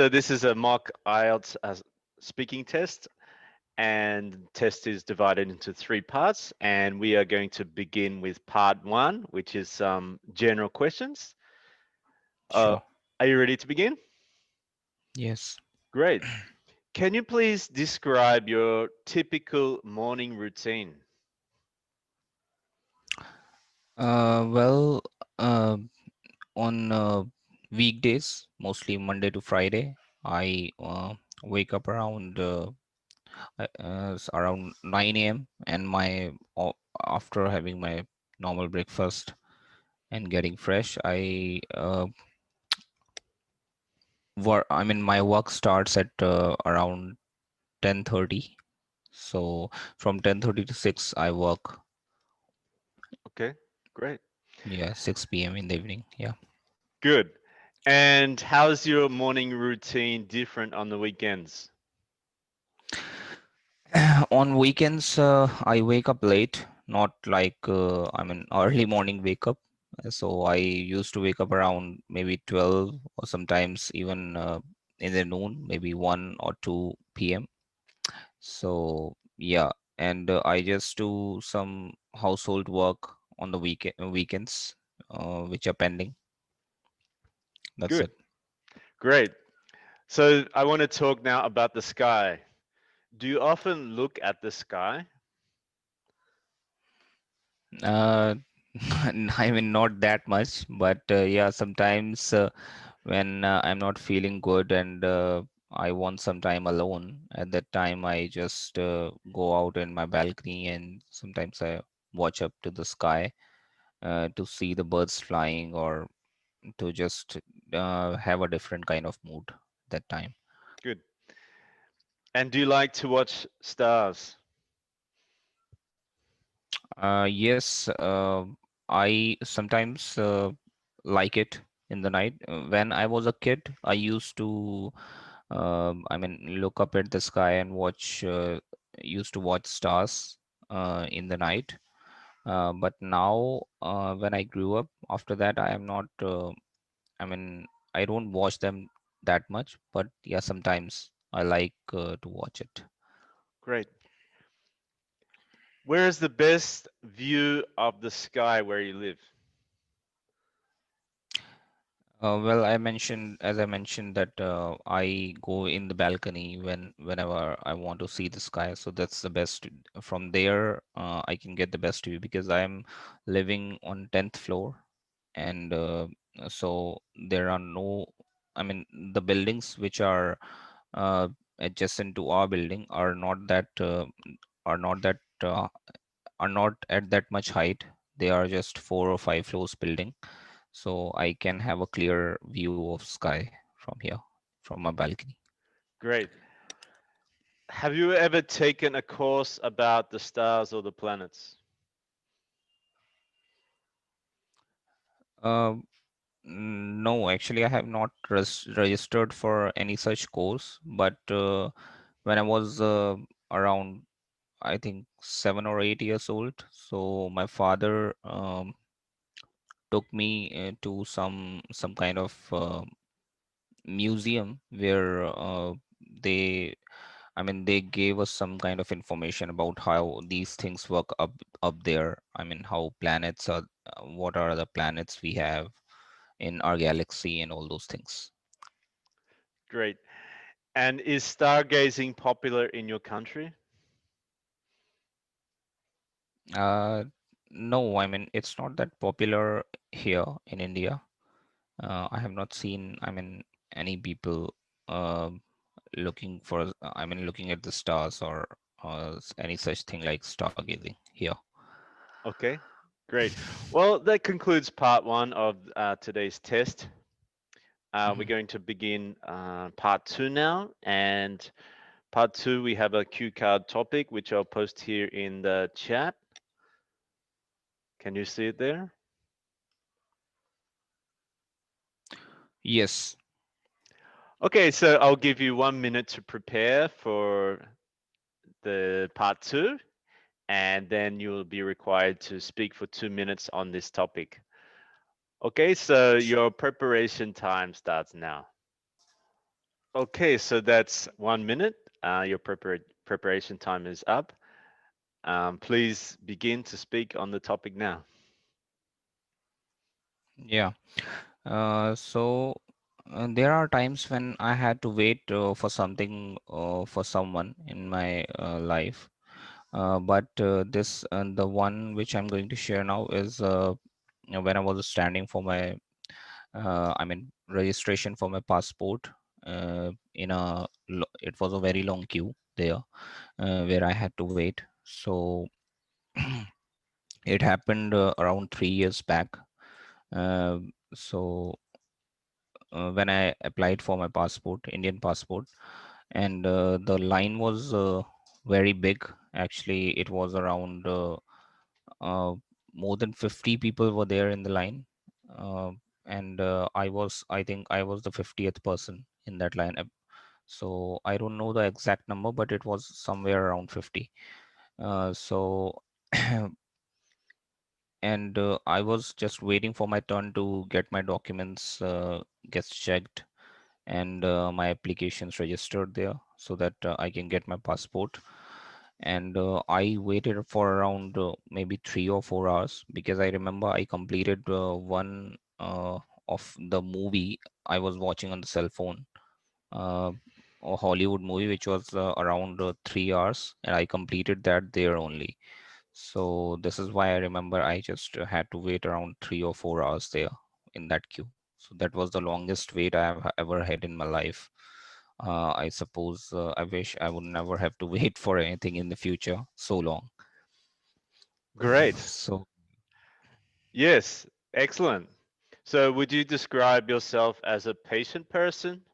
So this is a mock IELTS speaking test, and the test is divided into three parts, and we are going to begin with part one, which is some general questions. Uh, Sure. are you ready to begin? Yes. Great. Can you please describe your typical morning routine? Well, uh, on weekdays, mostly Monday to Friday, I wake up around 9 a.m. and after having my normal breakfast and getting fresh, my work starts at around 10:30. So from 10:30 to 6, I work. Okay, great. Yeah, 6 p.m. in the evening. Yeah. Good. And how's your morning routine different on the weekends? On weekends, I wake up late, not like early morning wake up. So I used to wake up around maybe 12 or sometimes even in the noon, maybe 1 or 2 p.m. So yeah, and I just do some household work on the weekends, which are pending. That's Good. it. Great. So I want to talk now about the sky. Do you often look at the sky? Uh, not that much, but yeah, sometimes when I'm not feeling good and I want some time alone, at that time I just go out in my balcony and sometimes I watch up to the sky to see the birds flying or to just have a different kind of mood that time. Good. And do you like to watch stars? Yes, I sometimes like it in the night. When I was a kid, I used to, look up at the sky and used to watch stars in the night. But now, when I grew up, after that, I am not, I mean, I don't watch them that much, but yeah, sometimes I like to watch it. Great. Where is the best view of the sky where you live? Well, as I mentioned that I go in the balcony whenever I want to see the sky. So that's the best. From there, I can get the best view because I'm living on 10th floor, and so there are no. I mean, the buildings which are uh, adjacent to our building are not that are not at that much height. They are just 4 or 5 floors building, so I can have a clear view of sky from here, from my balcony. Great. Have you ever taken a course about the stars or the planets? Uh, no, actually, I have not registered for any such course, but when I was around, I think 7 or 8 years old, so my father took me to some kind of museum where they they gave us some kind of information about how these things work up there. I mean, how planets are, what are the planets we have in our galaxy, and all those things. Great. And is stargazing popular in your country? Uh, no, I mean, it's not that popular here in India. I have not seen, any people uh, looking at the stars or any such thing like stargazing here. Okay, great. Well, that concludes part one of today's test. We're Mhm. going to begin part two now. And part two, we have a cue card topic, which I'll post here in the chat. Can you see it there? Yes. Okay, so I'll give you 1 minute to prepare for the part two, and then you'll be required to speak for 2 minutes on this topic. Okay, so your preparation time starts now. Okay, so that's 1 minute. Your preparation time is up. Please begin to speak on the topic now. Yeah. There are times when I had to wait for something for someone in my life. But the one which I'm going to share now is when I was standing for my, registration for my passport. It was a very long queue there where I had to wait. So it happened around 3 years back. Uh, so when I applied for my passport, Indian passport, and the line was very big. Actually, it was around uh, more than 50 people were there in the line, uh, and I think I was the 50th person in that line. So I don't know the exact number, but it was somewhere around 50. So and I was just waiting for my turn to get my documents gets checked and my applications registered there so that I can get my passport. And I waited for around maybe 3 or 4 hours because I remember I completed one of the movie I was watching on the cell phone, uh, a Hollywood movie which was around 3 hours, and I completed that there only. So this is why I remember I just had to wait around 3 or 4 hours there in that queue. So that was the longest wait I have ever had in my life. I suppose I wish I would never have to wait for anything in the future so long. Great. So, Yes, excellent. So, would you describe yourself as a patient person?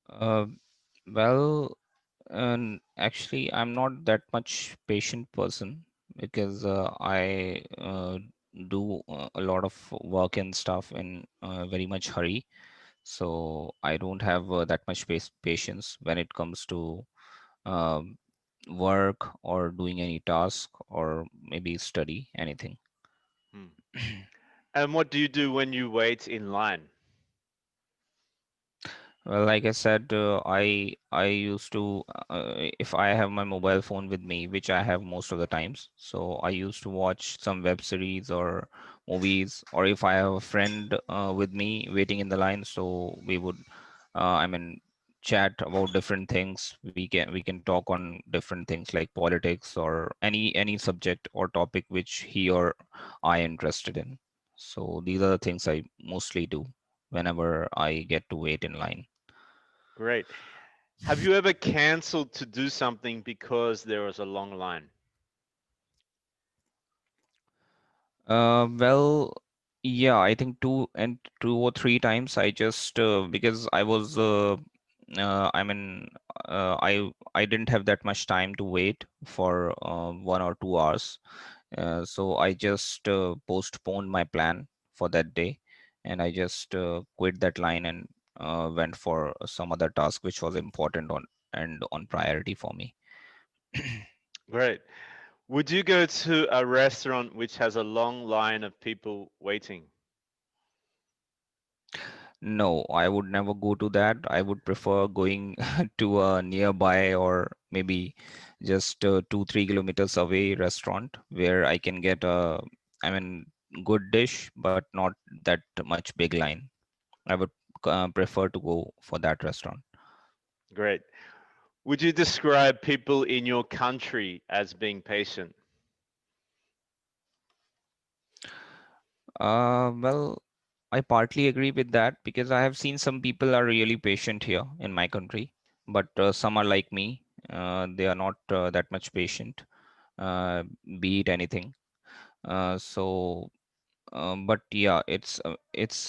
uh, well, and actually, I'm not that much patient person because I do a lot of work and stuff in very much hurry. So I don't have that much patience when it comes to um, work or doing any task or maybe study anything. Hmm. And what do you do when you wait in line? Well, like I said, I used to if I have my mobile phone with me, which I have most of the times, so I used to watch some web series or movies, or if I have a friend with me waiting in the line, so we would, chat about different things. We can talk on different things like politics or any subject or topic which he or I interested in. So these are the things I mostly do whenever I get to wait in line. Great. Have you ever canceled to do something because there was a long line? Well, yeah, I think two or three times I just because I was I mean I didn't have that much time to wait for 1 or 2 hours, so I just postponed my plan for that day, and I just quit that line and went for some other task which was important on priority for me. Great. Would you go to a restaurant which has a long line of people waiting? No, I would never go to that. I would prefer going to a nearby or maybe just 2, 3 kilometers away restaurant where I can get I mean, good dish, but not that much big line. I would prefer to go for that restaurant. Great. Would you describe people in your country as being patient? Well, I partly agree with that because I have seen some people are really patient here in my country, but some are like me. They are not that much patient, uh, be it anything. So, but yeah, it's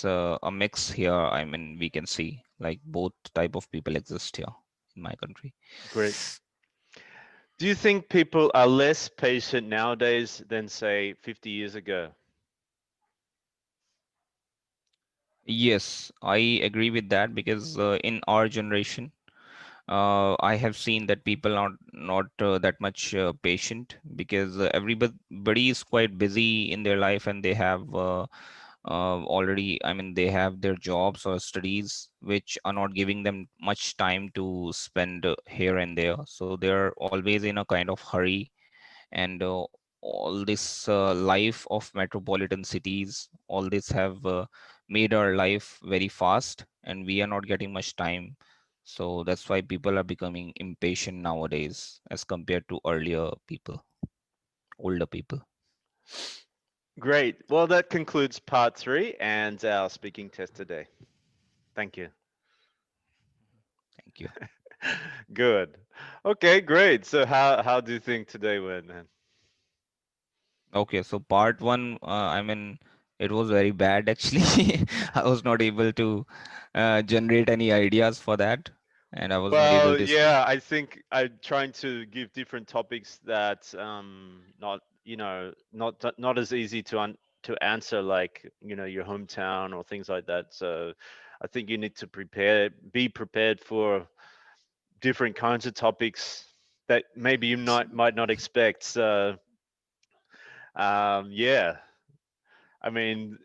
a mix here. I mean, we can see like both type of people exist here in my country. Great. Do you think people are less patient nowadays than, say, 50 years ago? Yes, I agree with that because in our generation, I have seen that people are not that much patient because everybody is quite busy in their life and they have already, I mean, they have their jobs or studies which are not giving them much time to spend here and there. So they're always in a kind of hurry, and all this life of metropolitan cities, all this have made our life very fast, and we are not getting much time. So that's why people are becoming impatient nowadays as compared to earlier people, older people. Great. Well, that concludes part three and our speaking test today. Thank you. Thank you. Good. Okay, great. So how do you think today went, man? Okay, so part one, I mean, it was very bad actually. I was not able to generate any ideas for that, and I was not able Well, to. yeah, I think I'm trying to give different topics that not not as easy to answer, like your hometown or things like that. So I think you need to be prepared for different kinds of topics that maybe you might not expect. So yeah, I mean,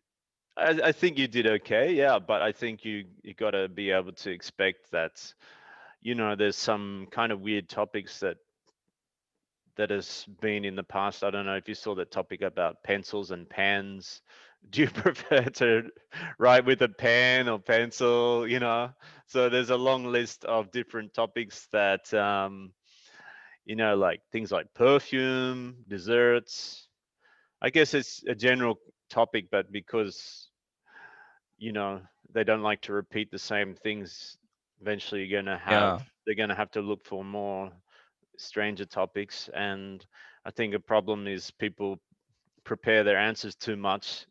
I think you did okay, yeah, but I think you got to be able to expect that there's some kind of weird topics that has been in the past. I don't know if you saw that topic about pencils and pens. Do you prefer to write with a pen or pencil? So there's a long list of different topics that like things like perfume, desserts. I guess it's a general topic, but because you know they don't like to repeat the same things, eventually Yeah. they're gonna have to look for more stranger topics. And I think a problem is people prepare their answers too much,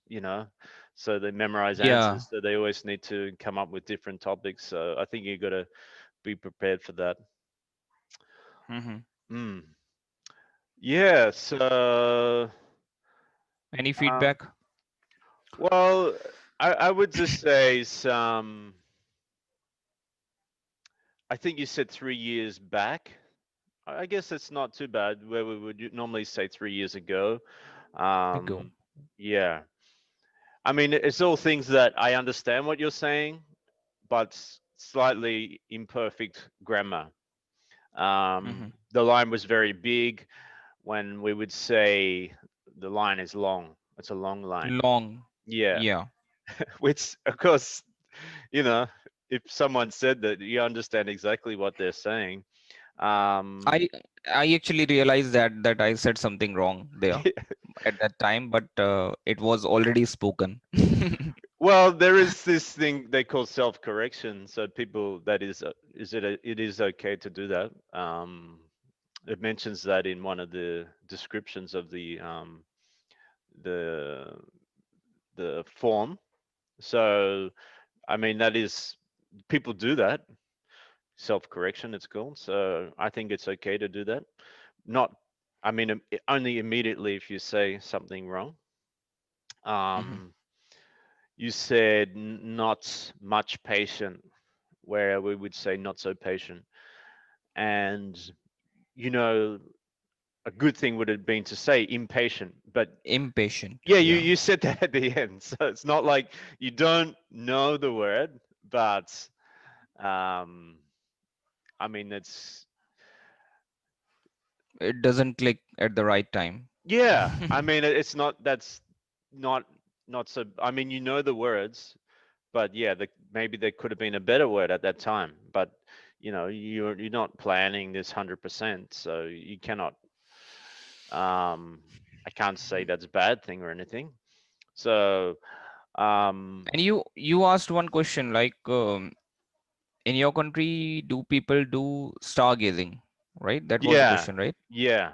so they memorize Yeah. answers, so they always need to come up with different topics. So I think you got to be prepared for that. Hmm. mm. Yeah, so Any um, feedback? well, I would just say some. I think you said 3 years back. I guess it's not too bad, where we would normally say 3 years ago. Ago. um, yeah, I mean, it's all things that I understand what you're saying, but slightly imperfect grammar. Hmm. The line was very big when we would say the line is long. It's a long line. Long. Yeah, Yeah. which of course, you know, if someone said that, you understand exactly what they're saying. Um, I I actually realized that I said something wrong there at that time, but it was already spoken. well, there is this thing they call self-correction. So people, that it is okay to do that. It mentions that in one of the descriptions of the the form. So I mean, that is, people do that, self-correction it's called. So I think it's okay to do that. Not, I mean, only immediately if you say something wrong. Hmm. Um, you said not much patient, where we would say not so patient. And you know, a good thing would have been to say impatient, but Impatient. yeah, you Yeah. you said that at the end. So it's not like you don't know the word, but um, I mean, it's It doesn't click at the right time. yeah. I mean, it's not that's not not so. I mean, you know the words, but yeah, maybe there could have been a better word at that time. But you're not planning this 100%, so you cannot. I can't say that's a bad thing or anything. So um, And you asked one question like, in your country, do people do stargazing? Right? That was the yeah, question, right? yeah.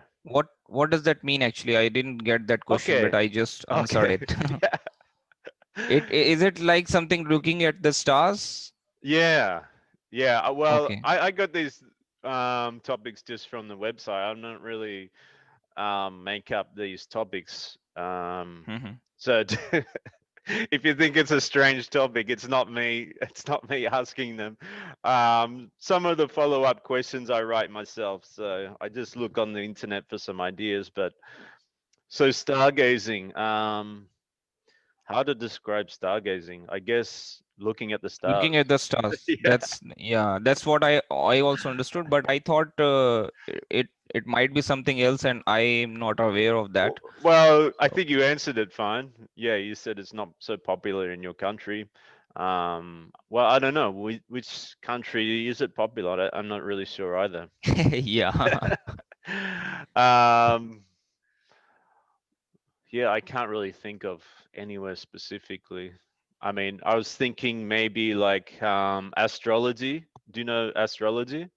What does that mean actually? I didn't get that question, but Okay, I just answered okay, it. yeah, Is it like something looking at the stars? yeah, yeah. Well, Okay. I got these topics just from the website. I'm not really make up these topics. Hmm. So if you think it's a strange topic, it's not me. It's not me asking them. Some of the follow-up questions I write myself. So I just look on the internet for some ideas. But so stargazing. How to describe stargazing? I guess looking at the Looking at stars. the stars. Yeah. That's yeah. That's what I also understood. But I thought it might be something else, and I'm not aware of that. Well, I So think you answered it fine. Yeah, you said it's not so popular in your country. Well, I don't know. Which country is it popular? I'm not really sure either. yeah. Um, yeah, I can't really think of anywhere specifically. I mean, I was thinking maybe like astrology. Do you know astrology?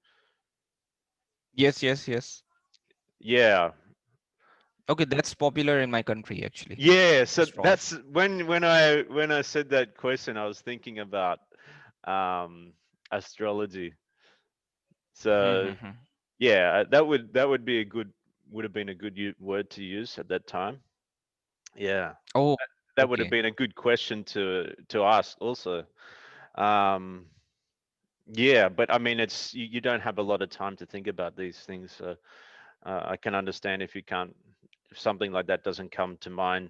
Yes, yes, yes. Yeah. Okay, that's popular in my country actually. Yeah, so Astrology. that's when I said that question, I was thinking about um astrology. So Mm-hmm. yeah, that would be a good would have been a good word to use at that time. Yeah, Oh, that would have okay. been a good question to ask also. Um, yeah, but I mean, you don't have a lot of time to think about these things. So I can understand if you can't, if something like that doesn't come to mind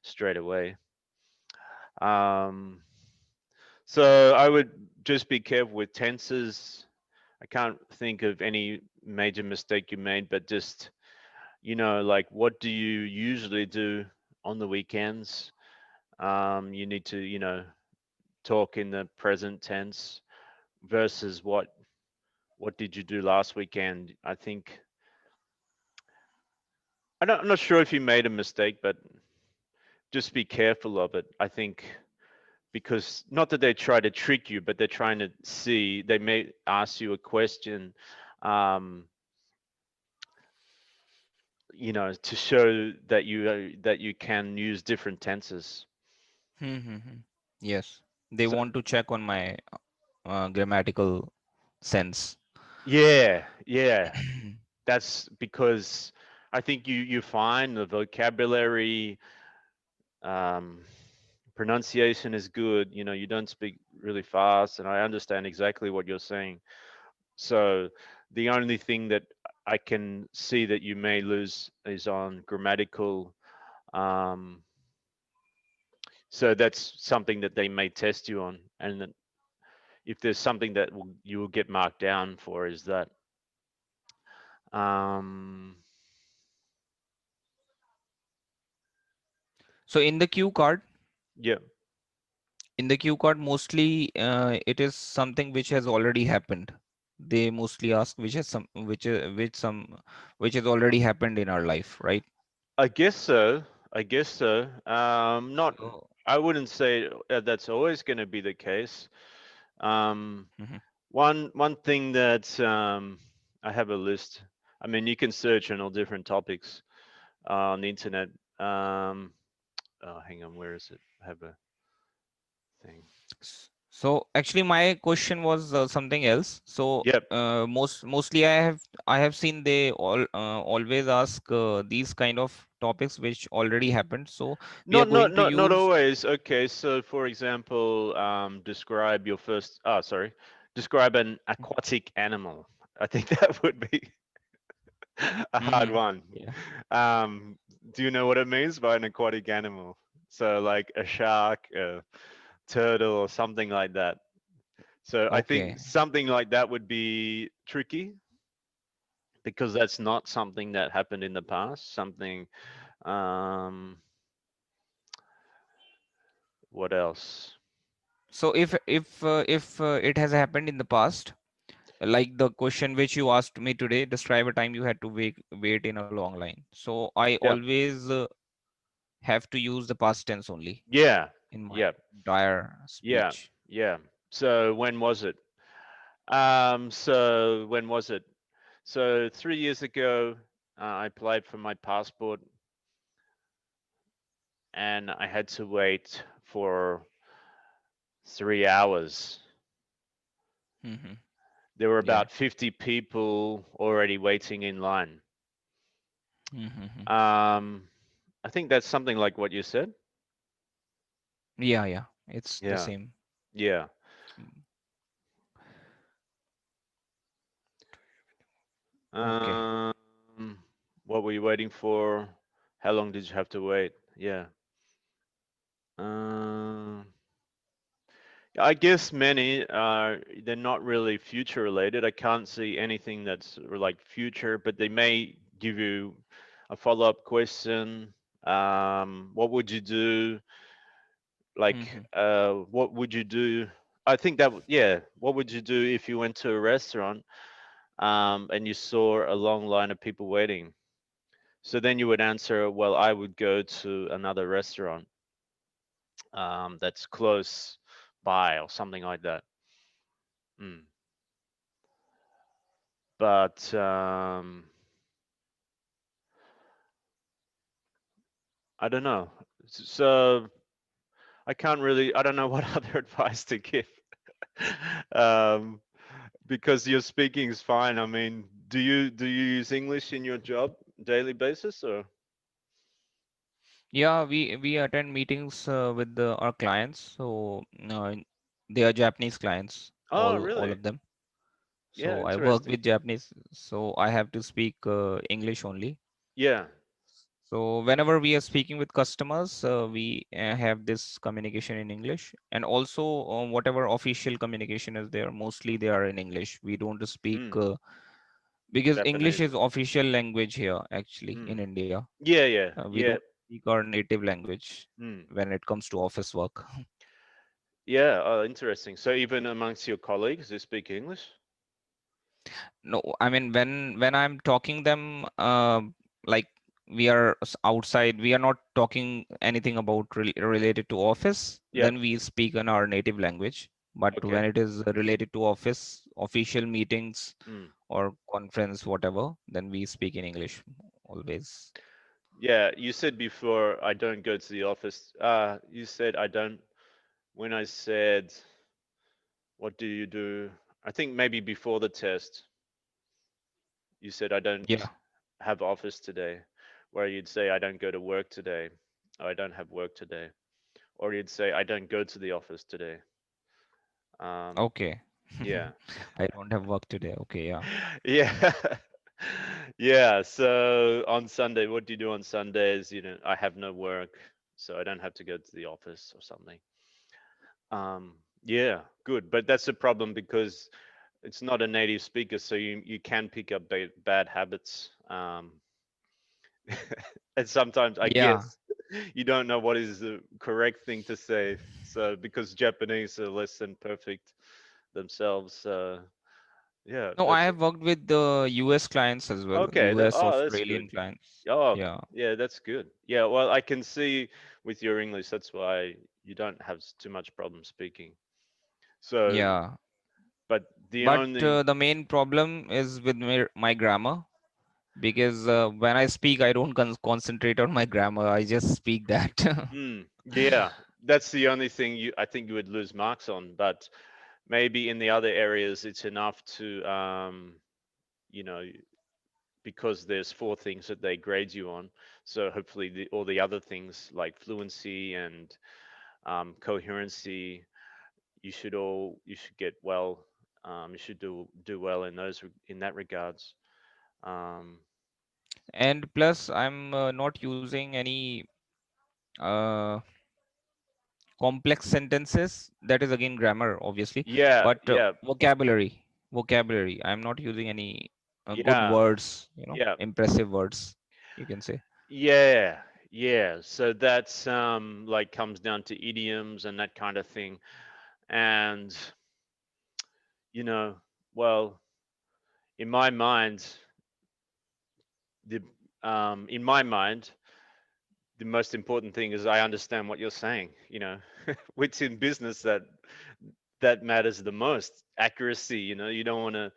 straight away. Um, so I would just be careful with tenses. I can't think of any major mistake you made, but just, like what do you usually do on the weekends? You need to, talk in the present tense versus what did you do last weekend? I think I'm not sure if you made a mistake, but just be careful of it. I think because not that they try to trick you, but they're trying to see. They may ask you a question, um, to show that you can use different tenses. Mm-hmm. Yes. They So want to check on my grammatical sense. yeah, yeah, that's because I think you find the vocabulary, um, pronunciation is good. You don't speak really fast, and I understand exactly what you're saying. So the only thing that I can see that you may lose is on grammatical. Um, so that's something that they may test you on, and then if there's something that you will get marked down for, is that. Um, So yeah. in the cue card, mostly it is something which has already happened. They mostly ask which has already happened in our life, right? I guess so. I guess so. Not. So, I wouldn't say that's always going to be the case. Um, mhm. one thing that I have a list. I mean, you can search on all different topics on the internet. Oh, hang on, where is it? I have a thing. So actually, my question was something else. So Yep. mostly I have seen they always ask these kind of topics which already happened. So we are Not not going to not not use. always. Okay, so for example, describe your first. Oh, sorry. Describe an aquatic animal. I think that would be a hard Mm-hmm. one. Yeah. Um, do you know what it means by an aquatic animal? So like a shark, a turtle, or something like that. So I Okay. think something like that would be tricky because that's not something that happened in the past. Something. Um, what else? So if it has happened in the past, like the question which you asked me today, describe a time you had to wait in a long line. So I Yeah. always have to use the past tense only Yeah. in my Yeah. entire Yeah. speech. Yeah. So when was it? So when was it? So 3 years ago, I applied for my passport and I had to wait for 3 hours. Hmm. There were Yeah. about 50 people already waiting in line. Hmm. Um, I think that's something like what you said. Yeah, yeah, it's the Yeah. same. Yeah. Mm. Okay. Um, what were you waiting for? How long did you have to wait? Yeah. I guess many are, they're not really future related. I can't see anything that's like future, but they may give you a follow-up question. What would you do? Like, Hmm. what would you do? I think that, yeah, what would you do if you went to a restaurant, and you saw a long line of people waiting? So then you would answer, well, I would go to another restaurant, that's close by or something like that. Mm. But I don't know. So I can't really. I don't know what other advice to give. um, because your speaking is fine. I mean, do you use English in your job daily basis or? Yeah, we attend meetings with our clients. So they are Japanese clients, Oh, all really? of them. Yeah, So I work interesting. with Japanese, so I have to speak English only. Yeah. So whenever we are speaking with customers, we have this communication in English, and also whatever official communication is there, mostly they are in English. We don't speak Mm, because English Japanese. is official language here actually in Mm. India. Yeah, yeah, We yeah. don't speak our native language Mm. when it comes to office work. Yeah, interesting. So even amongst your colleagues, they speak English? No, I mean when I'm talking them, like we are outside, we are not talking anything about related to office. Yep. Then we speak in our native language. But Okay. when it is related to office, official meetings Mm. or conference, whatever, then we speak in English always. Yeah, you said before I don't go to the office. You said I don't. When I said, what do you do? I think maybe before the test, you said I don't Yeah. have office today, where you'd say I don't go to work today, or I don't have work today, or you'd say I don't go to the office today. Um, Okay. yeah. I don't have work today. Okay, yeah. Yeah. Yeah. So on Sunday, what do you do on Sundays? I have no work, so I don't have to go to the office or something. Yeah, good. But that's a problem because it's not a native speaker, so you can pick up bad habits. And sometimes I Yeah. guess you don't know what is the correct thing to say. So because Japanese are less than perfect themselves, yeah, No, I that's have worked with the US clients as well, okay. US That's good. Australian clients. Oh, Yeah. yeah, that's good. Yeah, well, I can see with your English, that's why you don't have too much problem speaking. So, Yeah. but the But only, the main problem is with my grammar because when I speak, I don't concentrate on my grammar. I just speak that. yeah, that's the only thing I think you would lose marks on. But maybe in the other areas, it's enough to, you know, because there's four things that they grade you on. So hopefully, all the other things like fluency and coherency, you should get well. You should do well in in that regards. Um, And plus, I'm not using any uh, complex sentences. That is again grammar, obviously. yeah, But yeah, vocabulary. I'm not using any good yeah, words, yeah, impressive words, you can say. yeah, yeah. So that's like comes down to idioms and that kind of thing. And you know, well, in my mind, the in my mind, the most important thing is I understand what you're saying. Which in business that matters the most. Accuracy. You don't want to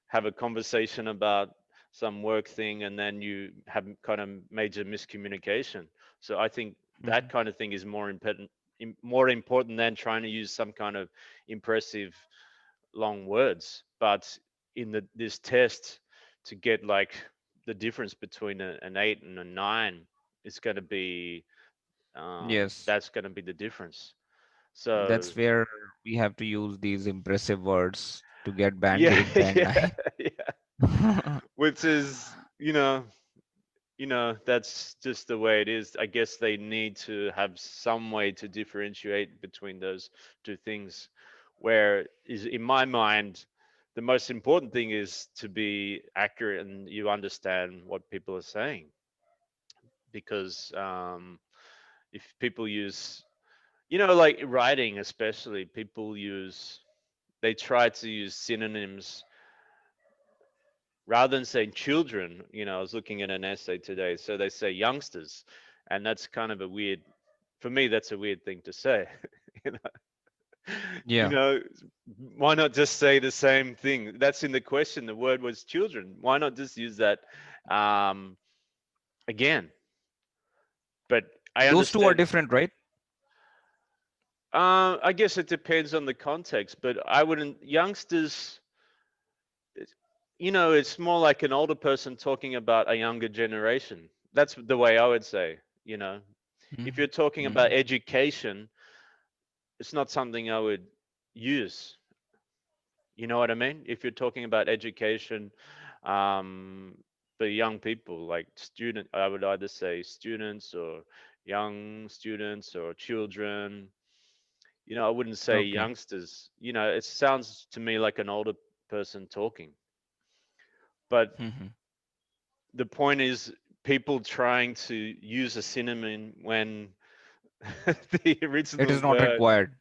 have a conversation about some work thing and then you have kind of major miscommunication. So I think that Mhm. kind of thing is more important than trying to use some kind of impressive long words. But in this test, to get like the difference between an 8 and a 9, it's going to be Yes. that's going to be the difference. So That's where we have to use these impressive words to get band yeah, 8, band yeah, 9. yeah. Which is, that's just the way it is. I guess they need to have some way to differentiate between those two things. where is in my mind the most important thing is to be accurate and you understand what people are saying, because if people use, like writing especially, people use, they try to use synonyms rather than saying children. I was looking at an essay today, so they say youngsters, and that's kind of a weird, for me that's a weird thing to say. you know you Yeah. know why not just say the same thing that's in the question? The word was children. Why not just use that um again? But I Those two are understand. different, right? I guess it depends on the context, but I wouldn't. Youngsters, it's- it's more like an older person talking about a younger generation. That's the way I would say. If you're talking about Mm-hmm. education, it's not something I would use. You know what I mean? If you're talking about education, um, for young people, like student, I would either say students or young students or children. I wouldn't say Okay. youngsters. It sounds to me like an older person talking. But Mm-hmm. the point is, people trying to use a synonym when the It original is not word. required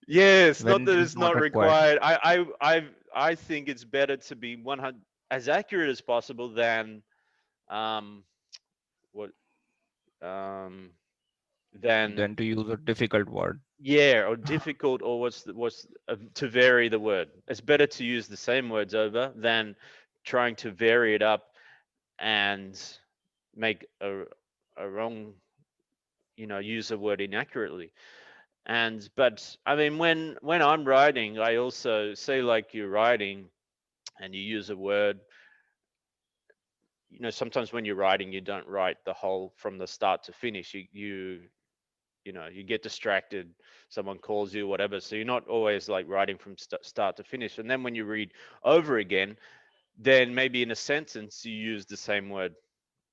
Yeah, it's not when that it is it's not not required. required. I think it's better to be 100 as accurate as possible than um what um than Than to use a difficult word. yeah, or difficult, or what's to vary the word. It's better to use the same words over than trying to vary it up and make a wrong, use a word inaccurately. But I mean, when I'm writing, I also say, like, you're writing and you use a word. Sometimes when you're writing, you don't write the whole from the start to finish. You get distracted, someone calls you, whatever, so you're not always like writing from start to finish. And then when you read over again, then maybe in a sentence you use the same word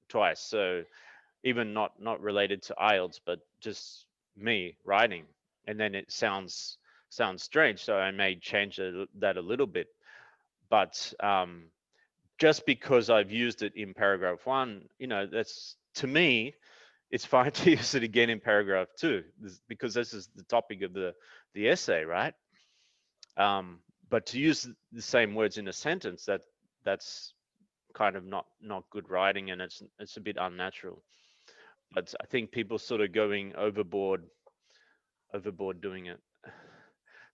twice. So even not related to IELTS, but just me writing, and then it sounds strange, so I may change that a little bit. But just because I've used it in paragraph one, that's, to me, it's fine to use it again in paragraph two, because this is the topic of the essay, right? But to use the same words in a sentence, that's kind of not good writing, and it's a bit unnatural. But I think people sort of going overboard doing it.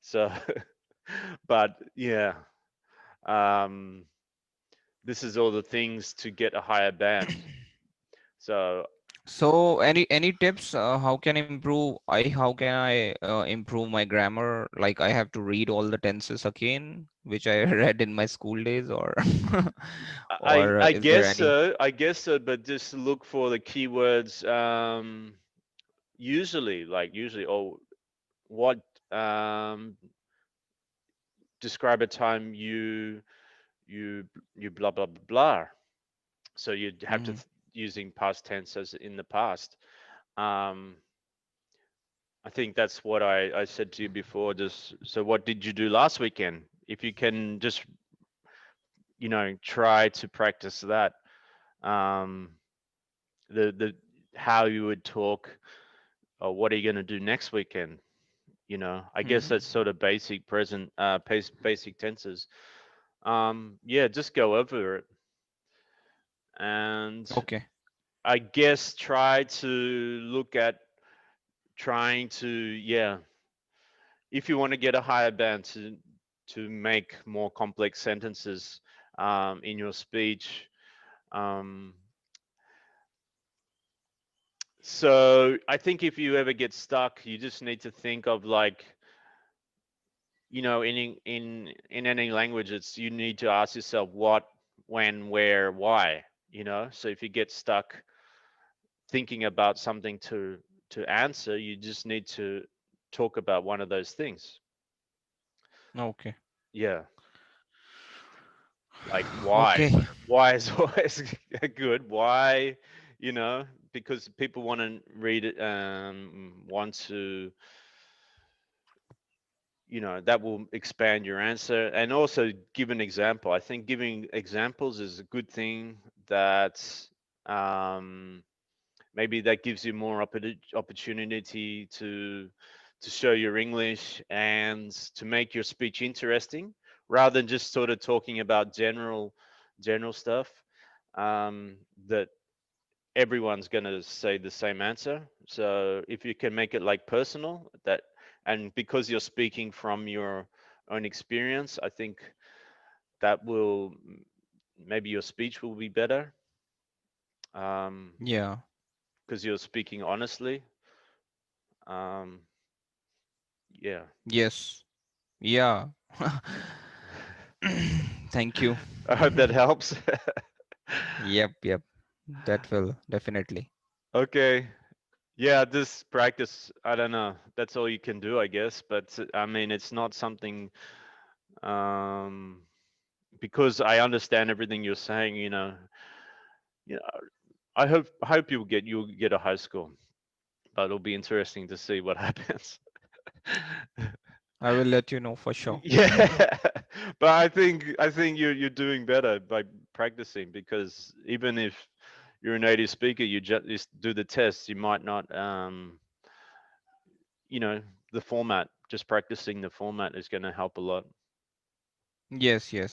So, but yeah, um, this is all the things to get a higher band. So So any tips? How can improve? How can I improve my grammar? Like I have to read all the tenses again, which I read in my school days, or I or I is there guess any? so. I guess so, but just look for the keywords. Usually, or what um, describe a time you you blah blah blah blah. So you'd have to Mhm. using past tense as in the past. Um, I think that's what I said to you before. Just so, what did you do last weekend? If you can just try to practice that, um, the how you would talk, or what are you going to do next weekend? I guess Mhm. that's sort of basic present, basic tenses. Yeah, just go over it, and Okay. I guess try to look at trying to, yeah, if you want to get a higher band, to make more complex sentences in your speech. Um, so I think if you ever get stuck, you just need to think of, like, in any language, it's, you need to ask yourself what, when, where, why. So if you get stuck thinking about something to answer, you just need to talk about one of those things. Okay. Yeah, like why. Okay. Why is always good. Why? Because people want to read it, want to, that will expand your answer. And also give an example. I think giving examples is a good thing. That um, maybe that gives you more opportunity to show your English and to make your speech interesting, rather than just sort of talking about general stuff, that everyone's going to say the same answer. So if you can make it like personal, that, and because you're speaking from your own experience, I think that will, maybe your speech will be better, um, Yeah. because you're speaking honestly. um, yeah. Yes. Yeah. Thank you. I hope that helps. Yep, yep. That will definitely. Okay. Yeah, this practice, I don't know. That's all you can do, I guess. But I mean, it's not something, um, because I understand everything you're saying, you know, I hope you'll get a high score, but it'll be interesting to see what happens. I will let you know for sure. Yeah, but I think you're doing better by practicing, because even if you're a native speaker, you just do the tests, you might not, you know, the format, just practicing the format is going to help a lot. Yes, yes.